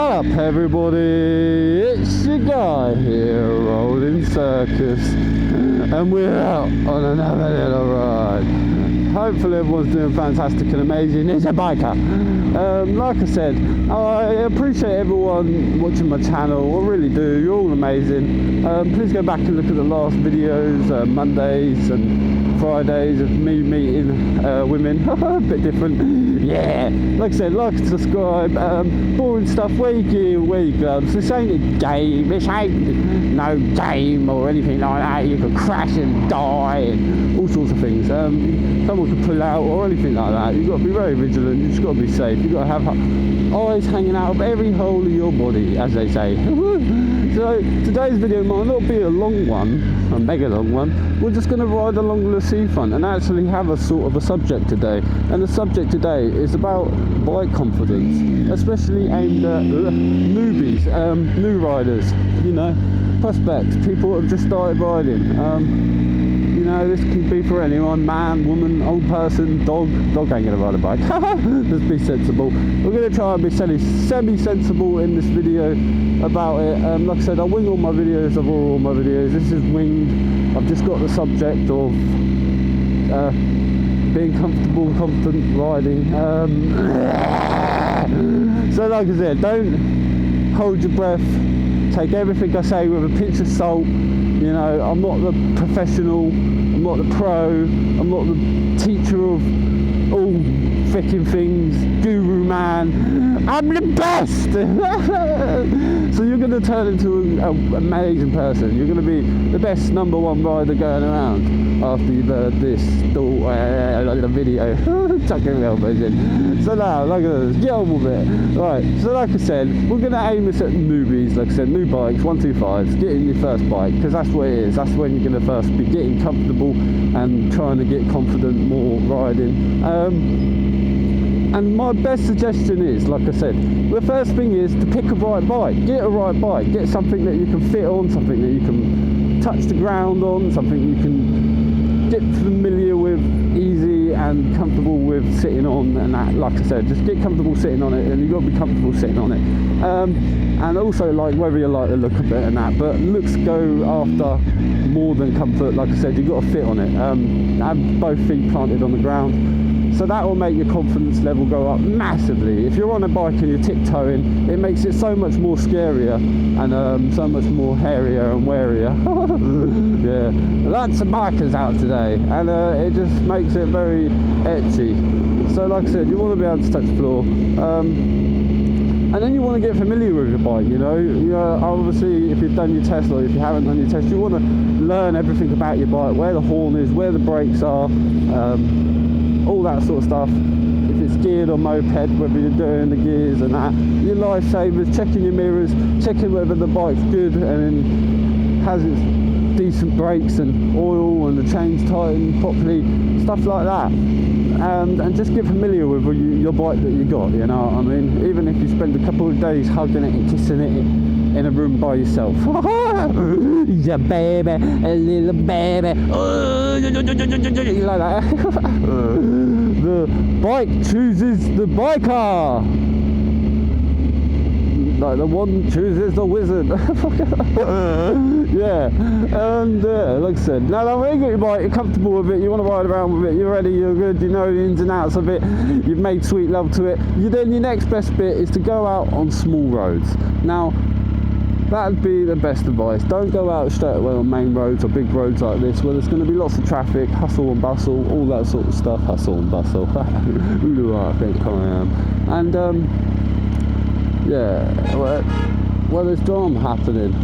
What up everybody, it's your guy here, RollingCircus, and we're out on another little ride. Hopefully everyone's doing fantastic and amazing. It's a biker. Like I said, I appreciate everyone watching my channel, I really do, you're all amazing. Please go back and look at the last videos, Mondays and Fridays of me meeting women. A bit different. Yeah, like I said, like and subscribe. Boring stuff, where you go. This ain't a game, this ain't no game or anything like that. You could crash and die and all sorts of things. Someone could pull out or anything like that. You've got to be very vigilant, you've just got to be safe. You've got to have eyes hanging out of every hole of your body, as they say. So today's video might not be a long one, a mega long one. We're just going to ride along the seafront and actually have a sort of a subject today. And the subject today is about bike confidence, especially aimed at newbies, new riders, you know, prospects, people that have just started riding. You know, this can be for anyone, man, woman, old person, dog ain't gonna ride a bike. Let's be sensible. We're gonna try and be semi-sensible in this video about it. Like I said, I wing all my videos, all my videos. This is winged. I've just got the subject of being comfortable and confident riding. So like I said, don't hold your breath. Take everything I say with a pinch of salt. You know, I'm not the professional, I'm not the pro, I'm not the teacher of all freaking things, guru man. I'm the best! So you're going to turn into an amazing person. You're going to be the best #1 rider going around after you've heard this video. Tuck your elbows in. So now, like this, get on with it. Right, so like I said, we're going to aim this at newbies, like I said, new bikes, 125s, getting your first bike, because that's what it is. That's when you're going to first be getting comfortable and trying to get confident more riding. And my best suggestion is, like I said, the first thing is to pick a right bike. Get a right bike. Get something that you can fit on, something that you can touch the ground on, something you can get familiar with, easy and comfortable with sitting on, and that, like I said, just get comfortable sitting on it, and you've got to be comfortable sitting on it. And also, like, whether you like the look of it and that, but looks go after more than comfort. Like I said, you've got to fit on it. Have both feet planted on the ground. So that will make your confidence level go up massively. If you're on a bike and you're tiptoeing, it makes it so much more scarier and so much more hairier and wearier. Yeah, lots of bikers out today, and it just makes it very etchy. So like I said, you want to be able to touch the floor. And then you want to get familiar with your bike, you know. Obviously, if you've done your test or if you haven't done your test, you want to learn everything about your bike, where the horn is, where the brakes are, all that sort of stuff. If it's geared or moped, whether you're doing the gears and that, your lifesavers, checking your mirrors, checking whether the bike's good and has its decent brakes and oil and the chain's tightened properly, stuff like that. And just get familiar with your bike that you got, you know what I mean? Even if you spend a couple of days hugging it and kissing it in a room by yourself. Yeah, baby, a little baby. You like that? The bike chooses the biker. Like the one chooses the wizard. Yeah, and like I said, now that when you got your bike, you're comfortable with it, you want to ride around with it, you're ready, you're good, you know the ins and outs of it, you've made sweet love to it, then your next best bit is to go out on small roads. Now, that'd be the best advice. Don't go out straight away on main roads or big roads like this where there's going to be lots of traffic, hustle and bustle, all that sort of stuff. Hustle and bustle. Who do I think I am? And yeah, well, there's drama happening.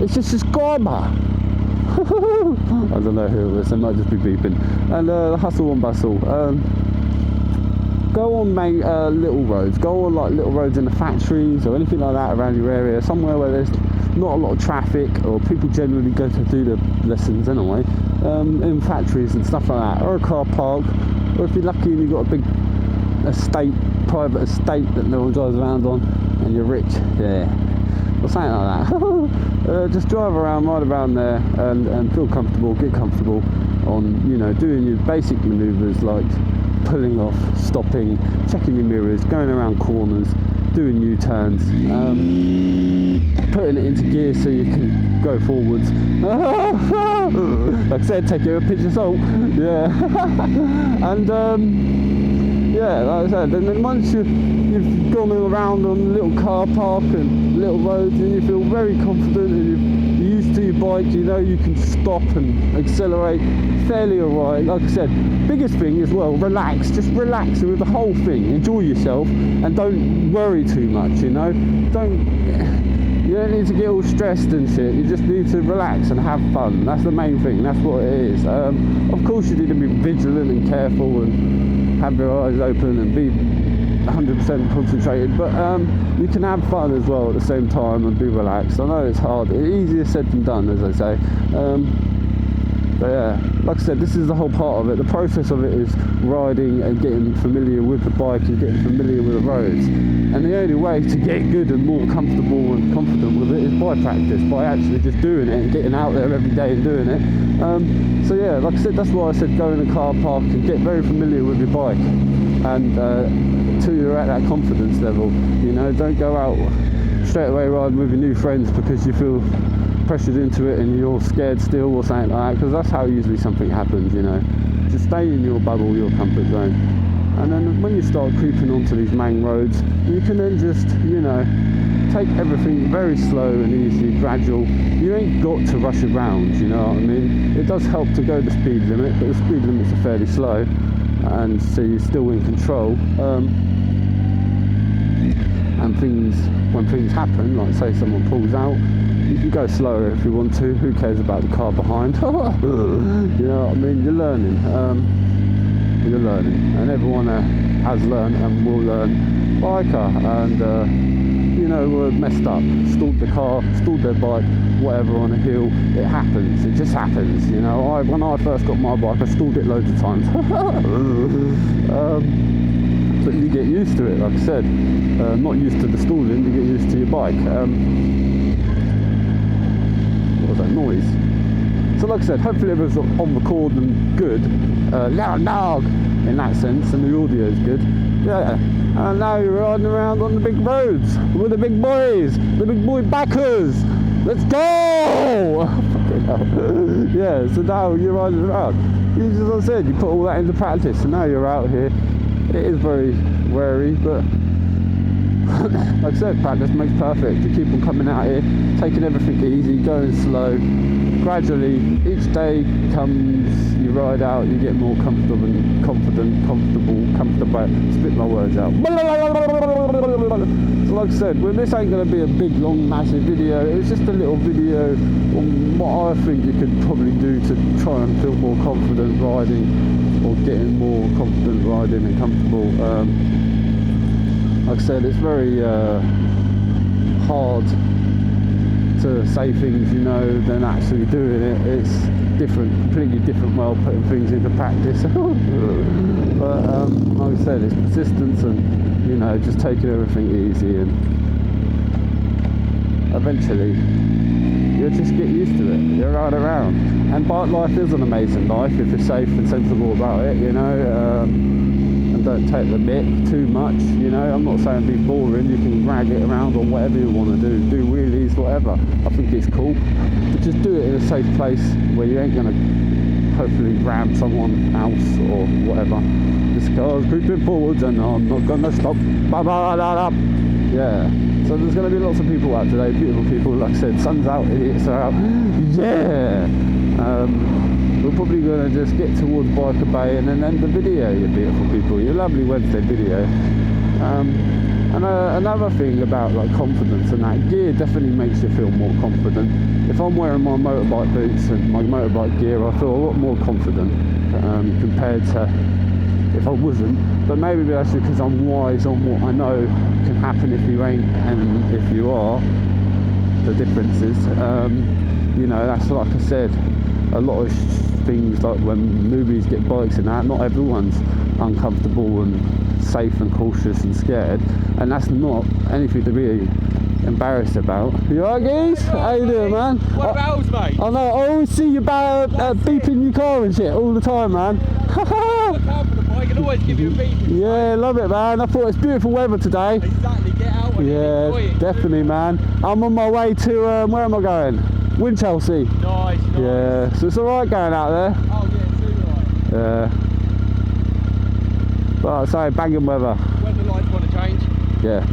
It's a subscriber. I don't know who it is, they might just be beeping. And hustle and bustle. Go on main little roads. Go on like little roads in the factories or anything like that around your area. Somewhere where there's not a lot of traffic, or people generally go to do the lessons anyway. In factories and stuff like that, or a car park, or if you're lucky and you've got a big estate, private estate that no one drives around on, and you're rich, yeah, or something like that. Just drive around, ride around there, and feel comfortable, get comfortable on, you know, doing your basic manoeuvres like pulling off, stopping, checking your mirrors, going around corners, doing U-turns, putting it into gear so you can go forwards. Like I said, take it with a pinch of salt. Yeah. And yeah, like I said, and then once you've gone all around on little car park and little roads, and you feel very confident, and you're used to your bike, you know you can stop and accelerate fairly alright. Like I said, biggest thing as well, relax, just relax with the whole thing, enjoy yourself, and don't worry too much, you know. You don't need to get all stressed and shit, you just need to relax and have fun. That's the main thing, that's what it is. Of course you need to be vigilant and careful and have your eyes open and be 100% concentrated, but you can have fun as well at the same time and be relaxed. I know it's hard, it's easier said than done, as I say. But yeah, like I said, this is the whole part of it. The process of it is riding and getting familiar with the bike and getting familiar with the roads. And the only way to get good and more comfortable and confident with it is by practice, by actually just doing it and getting out there every day and doing it. So yeah, like I said, that's why I said go in a car park and get very familiar with your bike. And until you're at that confidence level, you know, don't go out straight away riding with your new friends because you feel pressured into it and you're scared still or something like that, because that's how usually something happens, you know. Just stay in your bubble, your comfort zone, and then when you start creeping onto these main roads, you can then just, you know, take everything very slow and easy, gradual. You ain't got to rush around, you know what I mean. It does help to go the speed limit, but the speed limits are fairly slow, and so you're still in control. And when things happen, like say someone pulls out, you can go slower if you want to. Who cares about the car behind? You know what I mean? You're learning. And everyone has learned and will learn biker. And you know, were messed up, stalled the car, stalled their bike, whatever on a hill. It happens. It just happens. You know, when I first got my bike, I stalled it loads of times. But you get used to it, like I said. Not used to the stalling, you get used to your bike. What was that noise? So like I said, hopefully it was on record and good. Loud in that sense, and the audio is good. Yeah. And now you're riding around on the big roads with the big boys, the big boy backers. Let's go! Yeah, so now you're riding around. As I said, you put all that into practice, and now you're out here. It is very wary, but like I said, practice makes perfect. You keep on coming out here, taking everything easy, going slow. Gradually, each day comes, you ride out, you get more comfortable and comfortable. Spit my words out. So like I said, well, this ain't going to be a big, long, massive video. It's just a little video on what I think you could probably do to try and feel more confident riding, or getting more confident riding and comfortable. Like I said, it's very hard to say things, you know, than actually doing it. It's different, completely different way of putting things into practice. But like I said, it's persistence and, you know, just taking everything easy, and eventually you'll just get used to it. You'll ride around, and bike life is an amazing life if you're safe and sensible about it, you know. And don't take the bit too much, you know. I'm not saying be boring, you can drag it around or whatever you want to do wheelies, whatever. I think it's cool, but just do it in a safe place where you ain't going to hopefully ram someone else or whatever. This car's creeping forwards and I'm not going to stop. Yeah, so there's going to be lots of people out today, beautiful people. Like I said, sun's out, idiots are out. Yeah. We're probably going to just get towards Biker Bay and then end the video, you beautiful people, your lovely Wednesday video. And another thing about like confidence and that, gear definitely makes you feel more confident. If I'm wearing my motorbike boots and my motorbike gear, I feel a lot more confident compared to if I wasn't. But maybe that's because I'm wise on what I know can happen if you ain't and if you are, the differences. You know, that's like I said, a lot of things like when newbies get bikes and that, not everyone's uncomfortable and safe and cautious and scared, and that's not anything to be embarrassed about. You alright, guys? How you doing, man? What about us, mate? I know, I always see you beeping your car and shit all the time, man. Look out for the bike and always give you a beep. Yeah, love it, man. I thought it's beautiful weather today. Exactly, get out one. Yeah, definitely, man. I'm on my way to, where am I going? Winchelsea. Nice. Yeah, so it's alright going out there. Oh yeah, too right. Yeah. But sorry, banging weather. Weather lights want to change. Yeah,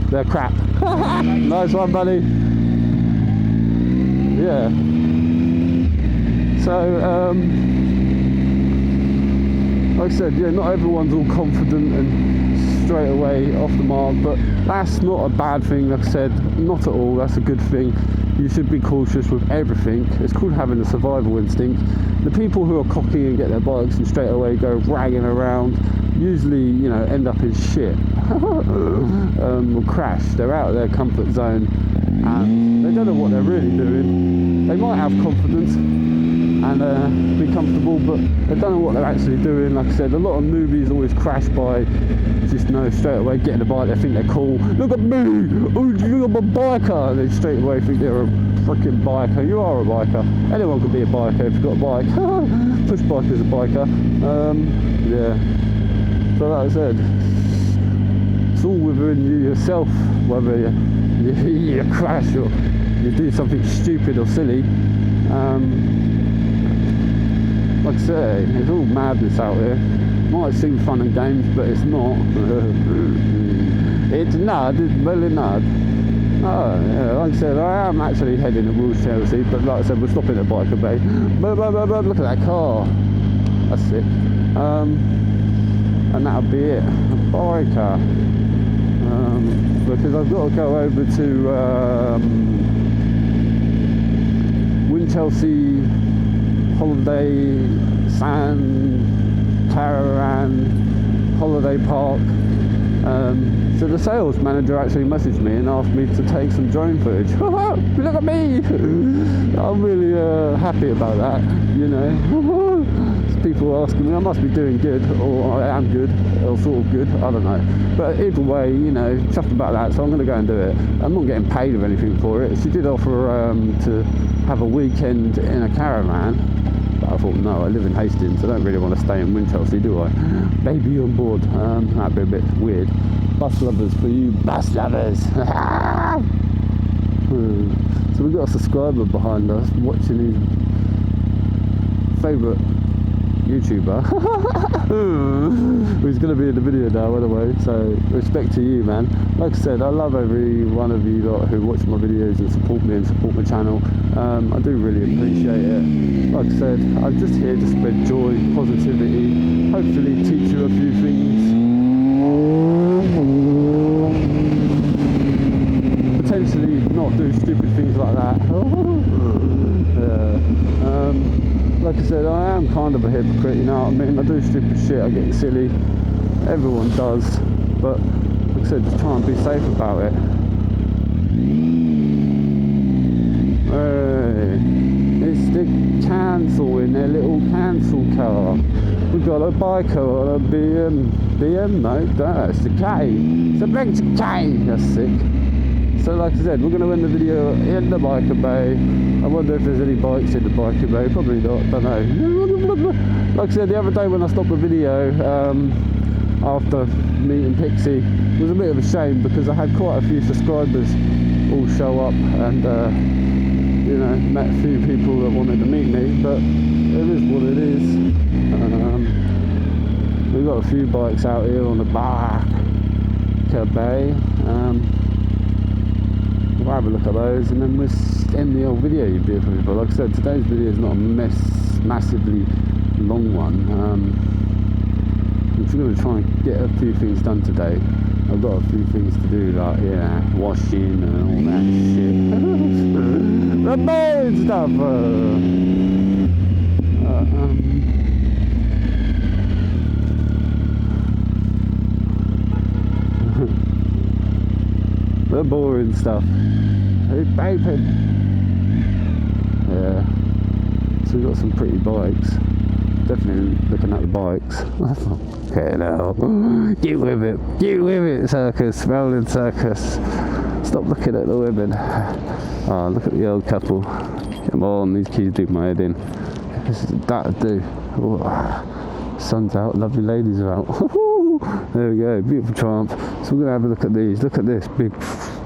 they're crap. Nice one, buddy. Yeah. So, like I said, yeah, not everyone's all confident and straight away off the mark, but that's not a bad thing. Like I said, not at all. That's a good thing. You should be cautious with everything. It's called having a survival instinct. The people who are cocky and get their bikes and straight away go ragging around usually, you know, end up in shit. Will crash. They're out of their comfort zone and they don't know what they're really doing. They might have confidence and be comfortable, but they don't know what they're actually doing. Like I said, a lot of newbies always crash by just straight away getting a bike. They think they're cool. Look at me! Oh, look at my biker! And they straight away think they're a freaking biker. You are a biker. Anyone could be a biker if you've got a bike. Push biker's a biker. Yeah. So like I said, it's all within you yourself, whether you crash or you do something stupid or silly. Like I say, it's all madness out here. Might seem fun and games, but it's not. It's not, it's really not. Oh, yeah, like I said, I am actually heading towards Chelsea, but like I said, we're stopping at Biker Bay. Look at that car. That's sick. And that'll be it. A biker. Because I've got to go over to Winchelsea Holiday Sand Caravan Holiday Park. So the sales manager actually messaged me and asked me to take some drone footage. Look at me! I'm really happy about that, you know. People asking me, I must be doing good, or I am good, or sort of good, I don't know. But either way, you know, chuffed about that, so I'm going to go and do it. I'm not getting paid or anything for it. She did offer to have a weekend in a caravan. But I thought, no, I live in Hastings, I don't really want to stay in Winchelsea, do I? Baby on board, that'd be a bit weird. Bus lovers for you, bus lovers! So we've got a subscriber behind us watching his favourite YouTuber who's going to be in the video now anyway, so respect to you, man. Like I said, I love every one of you lot who watch my videos and support me and support my channel. I do really appreciate it. Like I said, I'm just here to spread joy, positivity, hopefully teach you a few things, potentially not do stupid things like that. Like I said, I am kind of a hypocrite, you know what I mean? I do stupid shit, I get silly, everyone does, but like I said, just try and be safe about it. Hey, it's the cancel in their little cancel car. We've got a biker on a BM, no, that's the K. It's a big K, that's sick. So like I said, we're going to end the video in the Biker Bay. I wonder if there's any bikes in the Biker Bay, probably not, don't know. Like I said, the other day when I stopped the video, after meeting Pixie, it was a bit of a shame because I had quite a few subscribers all show up and, you know, met a few people that wanted to meet me, but it is what it is. We've got a few bikes out here on the Biker Bay. We'll have a look at those and then we'll end the old video, you beautiful people. Like I said, today's video is not a massively long one. I'm just going to try and get a few things done today. I've got a few things to do, like, yeah, washing and all that shit. The boring stuff! The boring stuff. It's vaping. Yeah. So we've got some pretty bikes. Definitely looking at the bikes. Okay, now. Get with it. Get with it, circus. Rolling circus. Stop looking at the women. Oh, look at the old couple. Come on, these kids do my head in. That'll do. Oh, sun's out, lovely ladies are out. There we go, beautiful Triumph. So we're gonna have a look at these. Look at this big,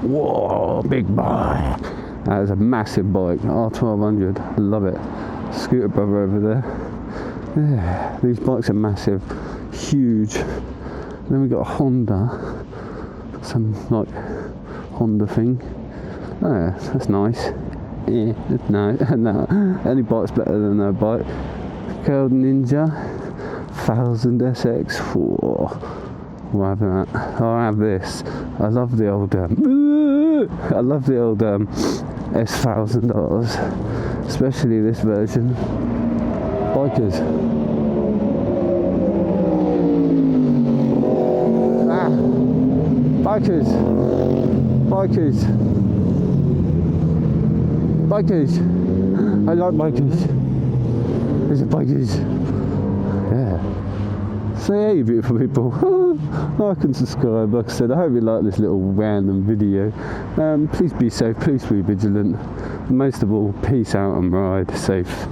whoa, big bike. That is a massive bike, R1200. Love it. Scooter brother over there. Yeah, these bikes are massive, huge. Then we got a Honda, some like Honda thing. Oh, that's nice. Yeah, that's nice. No, any bike's better than no bike. Curled Ninja 1000 SX. Whoa. We'll have that. I'll have this. I love the old S1000Rs, especially this version. Bikers. Bikers. I like bikers. There's a bikers. Yeah. So yeah, you beautiful people. Like and subscribe. Like I said, I hope you like this little random video. Please be safe. Please be vigilant. Most of all, peace out and ride safe.